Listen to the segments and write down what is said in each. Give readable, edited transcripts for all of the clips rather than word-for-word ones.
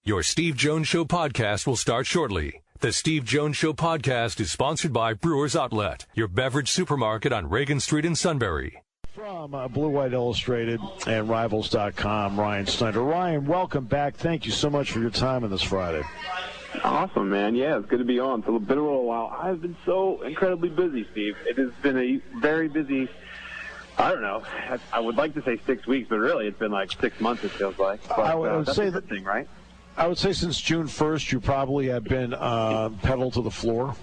Your Steve Jones Show podcast will start shortly. The Steve Jones Show podcast is sponsored by Brewers Outlet, your beverage supermarket on Reagan Street in Sunbury. From Blue White Illustrated and Rivals.com, Ryan Snyder. Ryan, welcome back. Thank you so much for your time on this Friday. Awesome, man. Yeah, it's good to be on. It's been a little while. I've been so incredibly busy, Steve. It has been a very busy, I don't know, I would like to say 6 weeks, but really it's been like 6 months, it feels like. But, I would that's say a good thing, right? I would say since June 1st, you probably have been pedal to the floor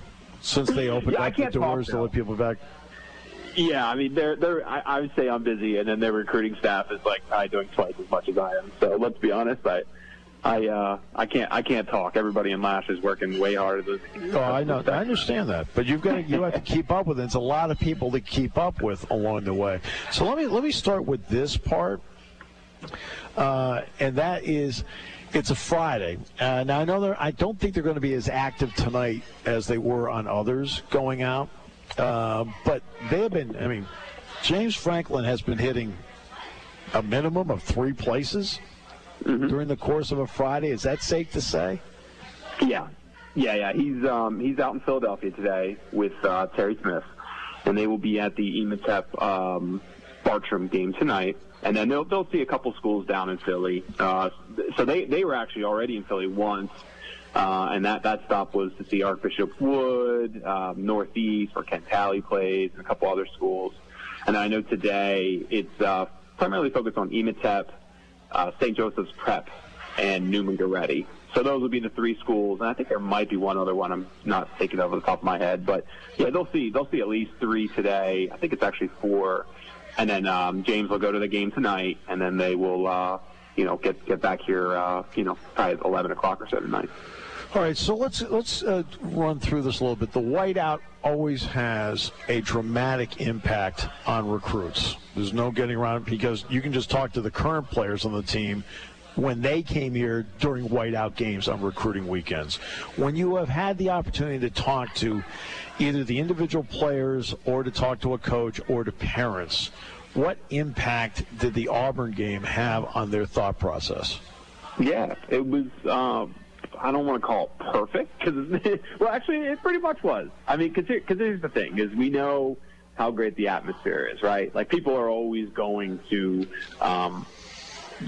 since they opened up the doors to let people back. Yeah, I mean, I would say I'm busy, and then their recruiting staff is like doing twice as much as I am. So let's be honest, I can't talk. Everybody in Lash is working way harder than. Oh, I know. I understand that, but you have to keep up with it. It's a lot of people to keep up with along the way. So let me start with this part, and that is. It's a Friday. Now, I don't think they're going to be as active tonight as they were on others going out. But they have been, James Franklin has been hitting a minimum of 3 places during the course of a Friday. Is that safe to say? Yeah. He's out in Philadelphia today with Terry Smith, and they will be at the EMTEP Bartram game tonight. And then they'll see a couple schools down in Philly. So they were actually already in Philly once, and that stop was to see Archbishop Wood, Northeast, where Kent Talley plays, and a couple other schools. And I know today it's primarily focused on EMTEP, St. Joseph's Prep, and Newman Goretti. So those would be the 3 schools, and I think there might be one other one I'm not thinking of off the top of my head. But yeah, they'll see at least 3 today. I think it's actually 4. And then James will go to the game tonight, and then they will, get back here, probably at 11 o'clock or so tonight. All right, so let's run through this a little bit. The whiteout always has a dramatic impact on recruits. There's no getting around it because you can just talk to the current players on the team when they came here during whiteout games on recruiting weekends. When you have had the opportunity to talk to either the individual players or to talk to a coach or to parents, what impact did the Auburn game have on their thought process? Yeah, it was, I don't want to call it perfect, well, actually, it pretty much was. I mean, because here's the thing, is we know how great the atmosphere is, right? Like, people are always going to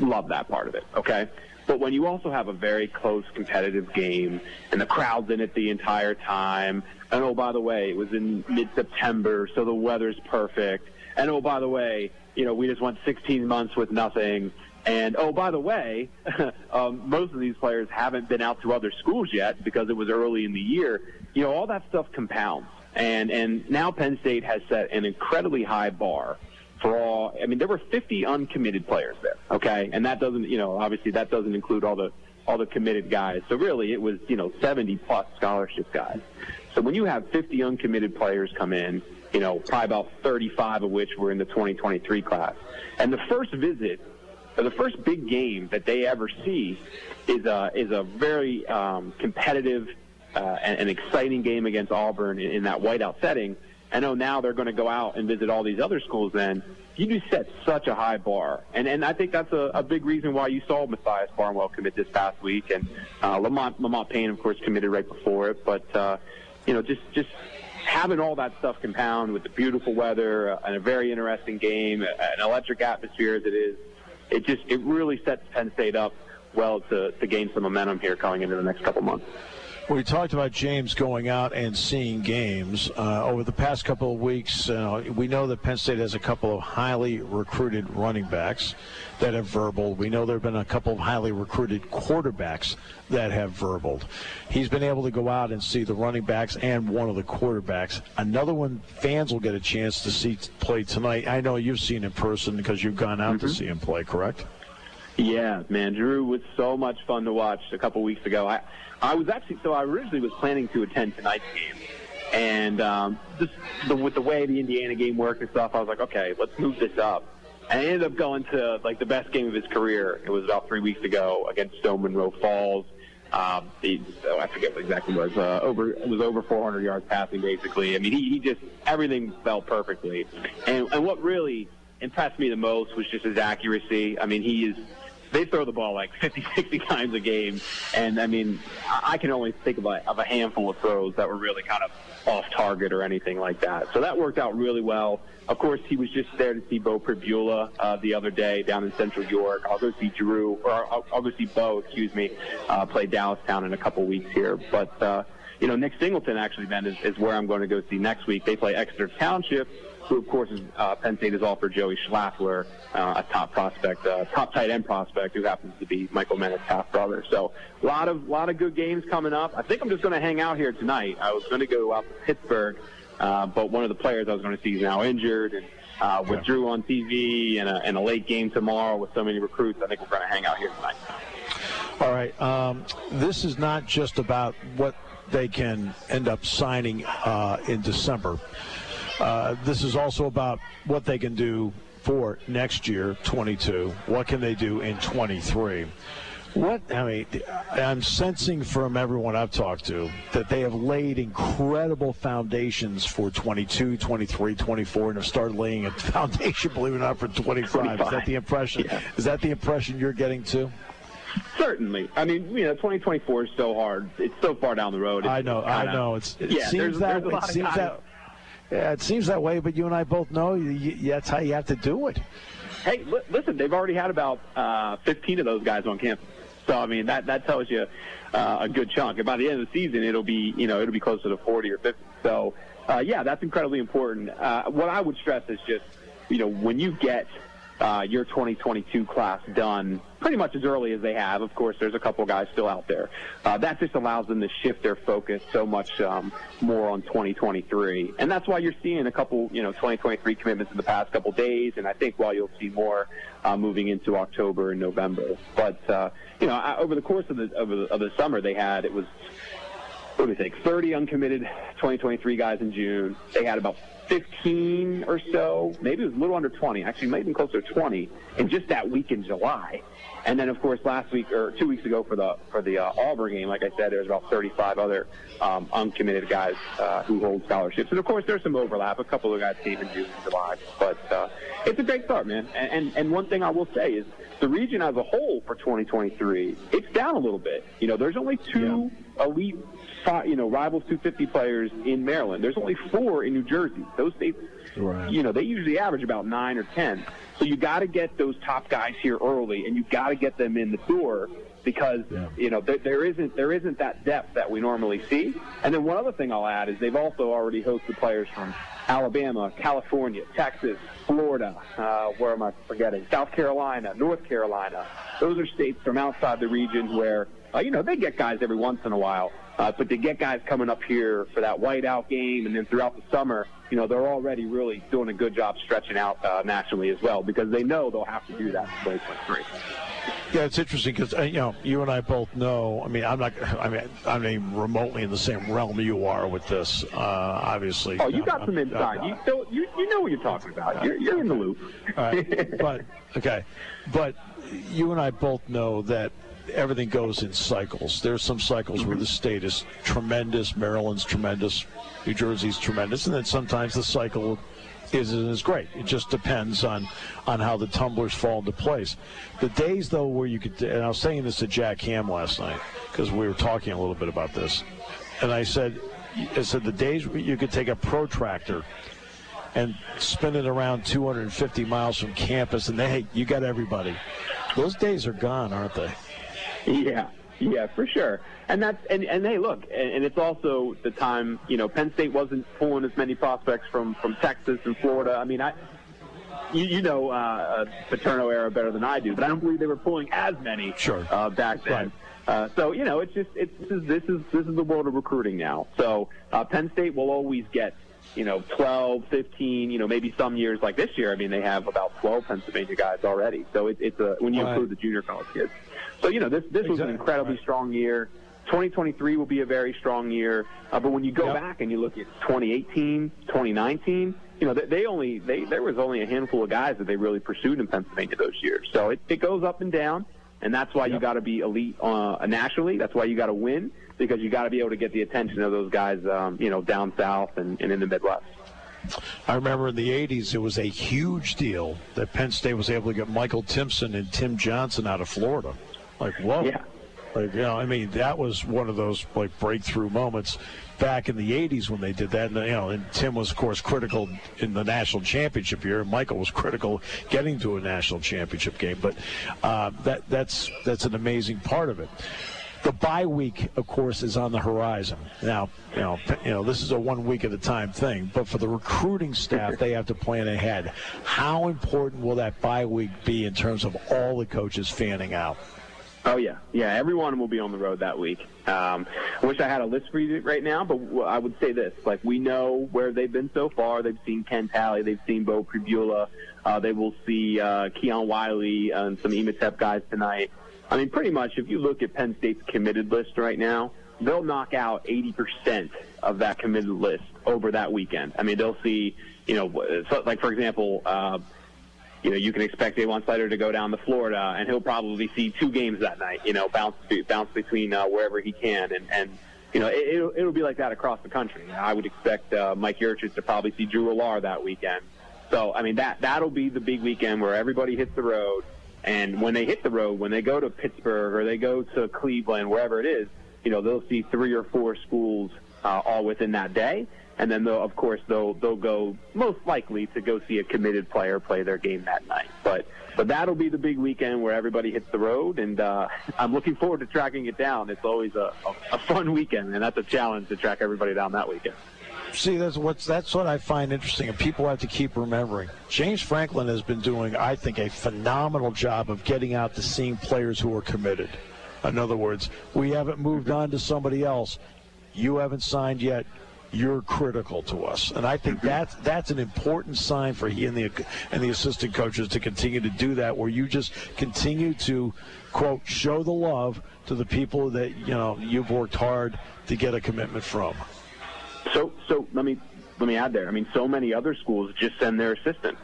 love that part of it, okay? But when you also have a very close competitive game and the crowd's in it the entire time, and oh, by the way, it was in mid-September, so the weather's perfect, and oh, by the way, we just went 16 months with nothing, and oh, by the way, most of these players haven't been out to other schools yet because it was early in the year. All that stuff compounds, and now Penn State has set an incredibly high bar for all. I mean, there were 50 uncommitted players there, okay? And that doesn't, obviously that doesn't include all the committed guys. So really it was, 70-plus scholarship guys. So when you have 50 uncommitted players come in, probably about 35 of which were in the 2023 class, and the first visit, or the first big game that they ever see is a very competitive and exciting game against Auburn in that whiteout setting. I know now they're going to go out and visit all these other schools then. You just set such a high bar. And I think that's a big reason why you saw Matthias Barnwell commit this past week. And Lamont Payne, of course, committed right before it. But, just having all that stuff compound with the beautiful weather and a very interesting game, an electric atmosphere as it is, it really sets Penn State up well to gain some momentum here coming into the next couple months. We talked about James going out and seeing games. Over the past couple of weeks, we know that Penn State has a couple of highly recruited running backs that have verbaled. We know there have been a couple of highly recruited quarterbacks that have verbaled. He's been able to go out and see the running backs and one of the quarterbacks. Another one fans will get a chance to see play tonight. I know you've seen in person because you've gone out to see him play, correct? Yeah, man, Drew was so much fun to watch a couple weeks ago. I originally was planning to attend tonight's game, and with the way the Indiana game worked and stuff, I was like, okay, let's move this up. And I ended up going to the best game of his career. It was about 3 weeks ago against Stone Monroe Falls. I forget what exactly it was. It was over 400 yards passing, basically. I mean, he just everything fell perfectly. And what really impressed me the most was just his accuracy. I mean, he is they throw the ball like 50, 60 times a game. And, I mean, I can only think of a handful of throws that were really kind of off target or anything like that. So that worked out really well. Of course, he was just there to see Bo Pribula the other day down in Central York. I'll go see I'll go see Bo, play Dallastown in a couple weeks here. But, Nick Singleton actually then is where I'm going to go see next week. They play Exeter Township, who, of course, is Penn State has offered Joey Schlafler, a top prospect, top tight end prospect, who happens to be Michael Mennett's half brother. So a lot of good games coming up. I think I'm just going to hang out here tonight. I was going to go out to Pittsburgh, but one of the players I was going to see is now injured and withdrew on TV, and a late game tomorrow with so many recruits. I think we're going to hang out here tonight. All right. This is not just about what they can end up signing in December. This is also about what they can do for next year, 22. What can they do in 23? I'm sensing from everyone I've talked to that they have laid incredible foundations for 22, 23, 24, and have started laying a foundation, believe it or not, for 25. Is that the impression? Yeah. Is that the impression you're getting too? Certainly. I mean, 2024 is so hard. It's so far down the road. I know. It seems that way, but you and I both know that's how you have to do it. Hey, listen, they've already had about 15 of those guys on campus. So, I mean, that tells you a good chunk. And by the end of the season, it'll be closer to 40 or 50. So, that's incredibly important. What I would stress is just, when you get your 2022 class done pretty much as early as they have. Of course, there's a couple guys still out there. That just allows them to shift their focus so much more on 2023. And that's why you're seeing a couple, 2023 commitments in the past couple days, and I think while you'll see more moving into October and November. But, over the course of the summer they had, it was, 30 uncommitted 2023 guys in June. They had about 15 or so, maybe it was a little under 20, actually maybe even closer to 20 in just that week in July. And then, of course, last week or 2 weeks ago for the Auburn game, like I said, there's about 35 other uncommitted guys who hold scholarships. And, of course, there's some overlap. A couple of guys came in June and July. But it's a great start, man. And one thing I will say is the region as a whole for 2023, it's down a little bit. There's only two elite Rivals 250 players in Maryland. There's only 4 in New Jersey. Those states, they usually average about 9 or 10. So you got to get those top guys here early, and you got to get them in the door because there isn't that depth that we normally see. And then one other thing I'll add is they've also already hosted players from Alabama, California, Texas, Florida. Where am I forgetting? South Carolina, North Carolina. Those are states from outside the region where they get guys every once in a while. But to get guys coming up here for that whiteout game and then throughout the summer, they're already really doing a good job stretching out nationally as well because they know they'll have to do that in 2023. Yeah, it's interesting because, you and I both know, I'm not even remotely in the same realm you are with this, obviously. Oh, you got some insight. You know what you're talking about. You're in the loop. All right. But you and I both know that everything goes in cycles. There's some cycles where the state is tremendous, Maryland's tremendous, New Jersey's tremendous, and then sometimes the cycle isn't as great. It just depends on how the tumblers fall into place. The days, though, where you could, and I was saying this to Jack Ham last night because we were talking a little bit about this, and I said the days where you could take a protractor and spin it around 250 miles from campus, and hey, you got everybody. Those days are gone, aren't they? Yeah, for sure. And hey, look, and it's also the time, Penn State wasn't pulling as many prospects from Texas and Florida. I mean, Paterno era better than I do, but I don't believe they were pulling as many back then. Right. So, this is the world of recruiting now. So Penn State will always get 12, 15, maybe some years like this year. I mean, they have about 12 Pennsylvania guys already. So it's when you include the junior college kids. So, this was an incredibly strong year. 2023 will be a very strong year. But when you go back and you look at 2018, 2019, there was only a handful of guys that they really pursued in Pennsylvania those years. So it goes up and down, and that's why you got to be elite nationally. That's why you got to win, because you got to be able to get the attention of those guys, down south and in the Midwest. I remember in the 80s, it was a huge deal that Penn State was able to get Michael Timpson and Tim Johnson out of Florida. Like, whoa. Yeah. Like, I mean, that was one of those, like, breakthrough moments back in the 80s when they did that. And, and Tim was, of course, critical in the national championship year. And Michael was critical getting to a national championship game. But that's an amazing part of it. The bye week, of course, is on the horizon. Now, this is a 1 week at a time thing, but for the recruiting staff, they have to plan ahead. How important will that bye week be in terms of all the coaches fanning out? Oh, yeah. Yeah, everyone will be on the road that week. I wish I had a list for you right now, but I would say this. Like, we know where they've been so far. They've seen Ken Talley. They've seen Bo Pribula. They will see Keon Wiley and some EMATEP guys tonight. I mean, pretty much, if you look at Penn State's committed list right now, they'll knock out 80% of that committed list over that weekend. I mean, they'll see, like, for example, you can expect Davon Snyder to go down to Florida, and he'll probably see 2 games that night, bounce between wherever he can. And it'll be like that across the country. I would expect Mike Yurchis to probably see Drew Allar that weekend. So, I mean, that'll be the big weekend where everybody hits the road. And when they hit the road, when they go to Pittsburgh or they go to Cleveland, wherever it is, they'll see 3 or 4 schools all within that day. And then, they'll go most likely to go see a committed player play their game that night. But that'll be the big weekend where everybody hits the road, and I'm looking forward to tracking it down. It's always a fun weekend, and that's a challenge to track everybody down that weekend. See, that's what I find interesting, and people have to keep remembering. James Franklin has been doing, I think, a phenomenal job of getting out to seeing players who are committed. In other words, we haven't moved on to somebody else. You haven't signed yet. You're critical to us, and I think that's an important sign for he and the assistant coaches to continue to do that, where you just continue to, quote, show the love to the people that you've worked hard to get a commitment from. So let me add there. I mean, so many other schools just send their assistant,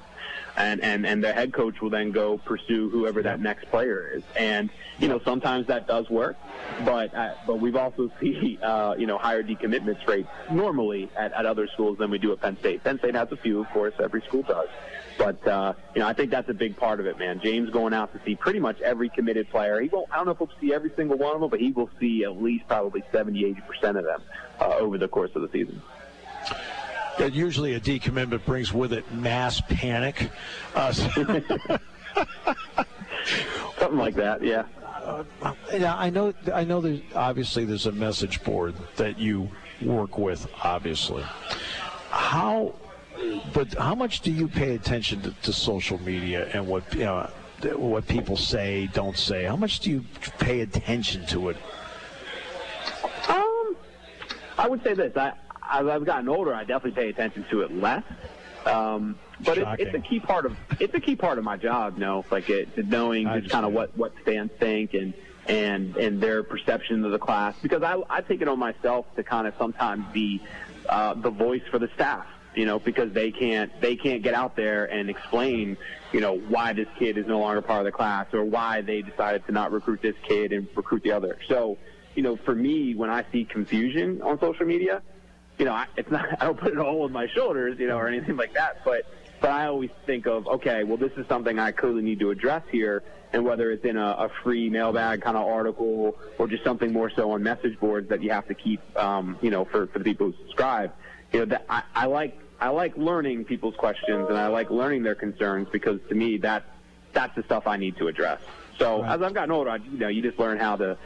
and the head coach will then go pursue whoever that next player is. And sometimes that does work, but we've also seen higher decommitments rates normally at other schools than we do at Penn State. Penn State has a few, of course. Every school does. But I think that's a big part of it, man. James going out to see pretty much every committed player. I don't know if he'll see every single one of them, but he will see at least probably 70-80% of them over the course of the season. And usually a decommitment brings with it mass panic. Something like that, yeah. I know. There's a message board that you work with, obviously. But how much do you pay attention to social media and what people say, don't say? How much do you pay attention to it? I would say this. As I've gotten older, I definitely pay attention to it less. But it's a key part of my job. Knowing just kind of what fans think and their perception of the class, because I take it on myself to kind of sometimes be the voice for the staff. Because they can't get out there and explain, why this kid is no longer part of the class or why they decided to not recruit this kid and recruit the other. So, for me, when I see confusion on social media, I don't put it all on my shoulders, or anything like that. But I always think of, okay, well, this is something I clearly need to address here. And whether it's in a free mailbag kind of article or just something more so on message boards that you have to keep, for the people who subscribe, that I like learning people's questions and I like learning their concerns, because to me that's the stuff I need to address. So As I've gotten older, you just learn how to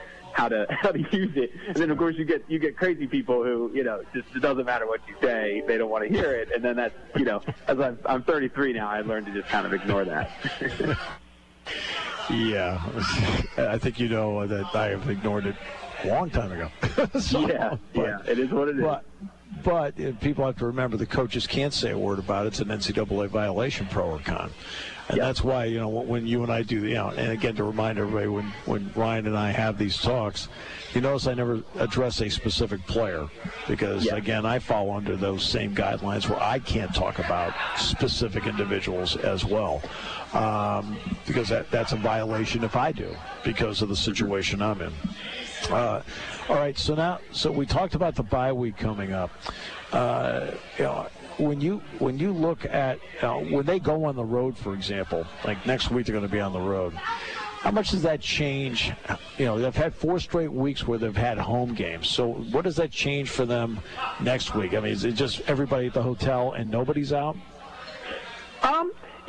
use it, and then of course you get crazy people who just it doesn't matter what you say, they don't want to hear it, and then that's as I'm 33 now, I learned to just kind of ignore that. Yeah, I think that I have ignored it a long time ago. It is what it is. But people have to remember the coaches can't say a word about it. It's an NCAA violation, pro or con. And that's why, when you and I do, and again, to remind everybody, when Ryan and I have these talks, you notice I never address a specific player because, again, I fall under those same guidelines where I can't talk about specific individuals as well, because that's a violation if I do because of the situation I'm in. All right, so we talked about the bye week coming up. when you look at when they go on the road, for example, like next week they're going to be on the road. How much does that change? They've had 4 straight weeks where they've had home games. So what does that change for them next week? I mean, is it just everybody at the hotel and nobody's out?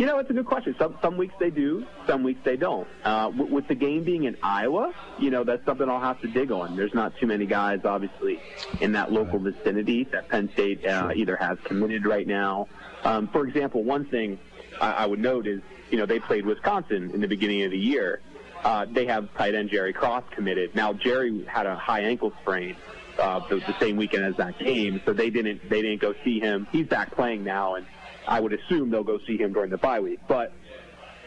It's a good question. Some weeks they do, some weeks they don't. With the game being in Iowa, that's something I'll have to dig on. There's not too many guys, obviously, in that local vicinity that Penn State either has committed right now. For example, one thing I would note is, they played Wisconsin in the beginning of the year. They have tight end Jerry Cross committed. Now, Jerry had a high ankle sprain the same weekend as that game, so they didn't go see him. He's back playing now, and I would assume they'll go see him during the bye week. But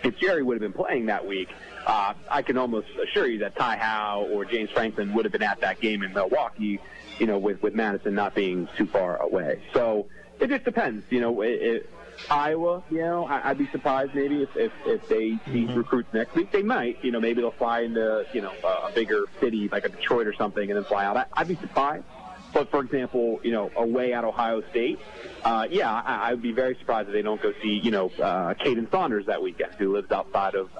if Jerry would have been playing that week, I can almost assure you that Ty Howe or James Franklin would have been at that game in Milwaukee, with Madison not being too far away. So it just depends. Iowa, I'd be surprised maybe if they see recruits next week. They might, maybe they'll fly into, a bigger city like a Detroit or something and then fly out. I'd be surprised. But, for example, away at Ohio State, I would be very surprised if they don't go see, Caden Saunders that weekend, who lives outside of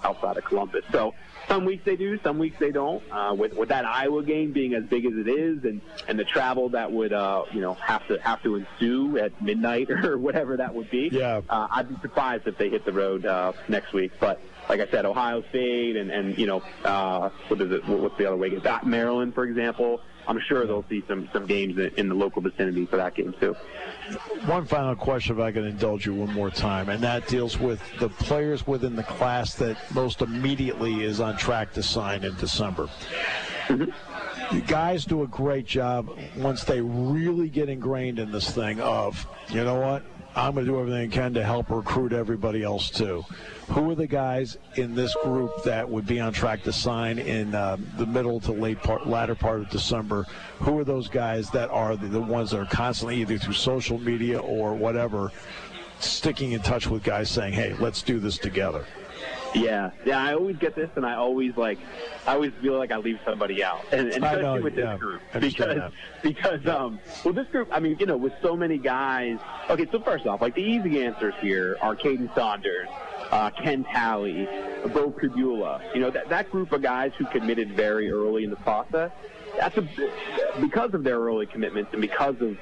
Columbus. So some weeks they do, some weeks they don't. With that Iowa game being as big as it is, and the travel that would, have to ensue at midnight or whatever that would be, I'd be surprised if they hit the road next week. But like I said, Ohio State and what's the other way? Maryland, for example. I'm sure they'll see some games in the local vicinity for that game, too. One final question, if I can indulge you one more time, and that deals with the players within the class that most immediately is on track to sign in December. The guys do a great job once they really get ingrained in this thing of, I'm going to do everything I can to help recruit everybody else, too. Who are the guys in this group that would be on track to sign in the middle to latter part of December? Who are those guys that are the ones that are constantly, either through social media or whatever, sticking in touch with guys saying, hey, let's do this together? Yeah, I always get this, and I always feel like I leave somebody out, and especially with this group, because this group, I mean, with so many guys. Okay, so first off, like the easy answers here are Caden Saunders, Ken Talley, Bo Prebula. That group of guys who committed very early in the process. Because of their early commitments and because of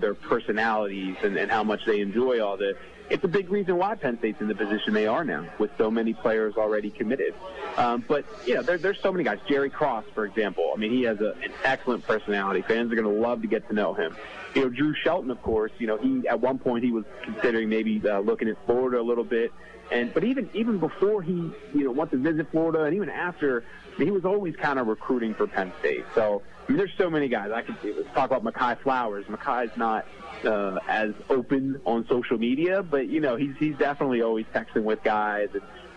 their personalities and how much they enjoy all this. It's a big reason why Penn State's in the position they are now, with so many players already committed. But there's so many guys. Jerry Cross, for example. I mean, he has an excellent personality. Fans are going to love to get to know him. Drew Shelton, of course. He at one point he was considering maybe looking at Florida a little bit. But even before he went to visit Florida, and even after, he was always kind of recruiting for Penn State. So there's so many guys. I can see. Let's talk about Mekhi Flowers. Mekhi's not as open on social media, but he's definitely always texting with guys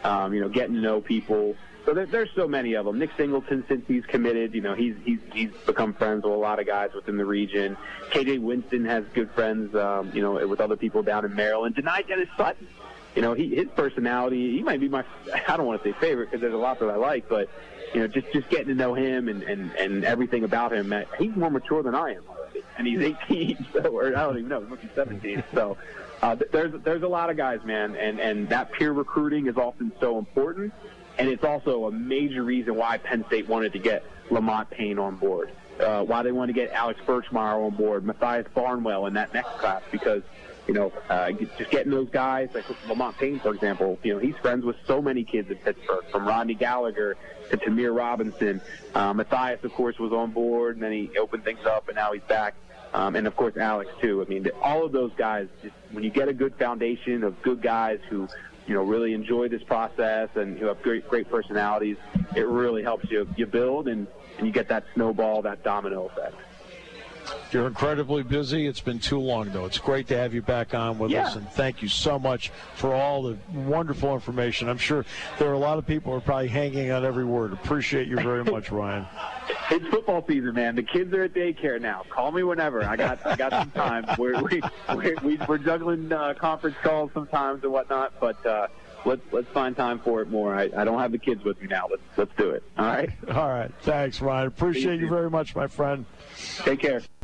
and getting to know people. So there's so many of them. Nick Singleton, since he's committed, he's become friends with a lot of guys within the region. KJ Winston has good friends, with other people down in Maryland. Denai Dennis Sutton. His personality, he might be my, I don't want to say favorite because there's a lot that I like, but, just getting to know him and everything about him. He's more mature than I am already, and he's 18, or I don't even know, he must be 17. So there's a lot of guys, man, and that peer recruiting is often so important, and it's also a major reason why Penn State wanted to get Lamont Payne on board, why they wanted to get Alex Birchmeyer on board, Matthias Barnwell in that next class, because just getting those guys, like Lamont Payne, for example, he's friends with so many kids in Pittsburgh, from Rodney Gallagher to Tamir Robinson. Matthias, of course, was on board, and then he opened things up, and now he's back. And, of course, Alex, too. I mean, all of those guys, just when you get a good foundation of good guys who, really enjoy this process and who have great personalities, it really helps you build, and you get that snowball, that domino effect. You're incredibly busy. It's been too long, though. It's great to have you back on with us, and thank you so much for all the wonderful information. I'm sure there are a lot of people who are probably hanging on every word. Appreciate you very much, Ryan. It's football season, man. The kids are at daycare now. Call me whenever. I got some time. We're juggling conference calls sometimes and whatnot, but let's find time for it more. I don't have the kids with me now. Let's do it. All right. All right. Thanks, Ryan. Appreciate you very much, my friend. Take care.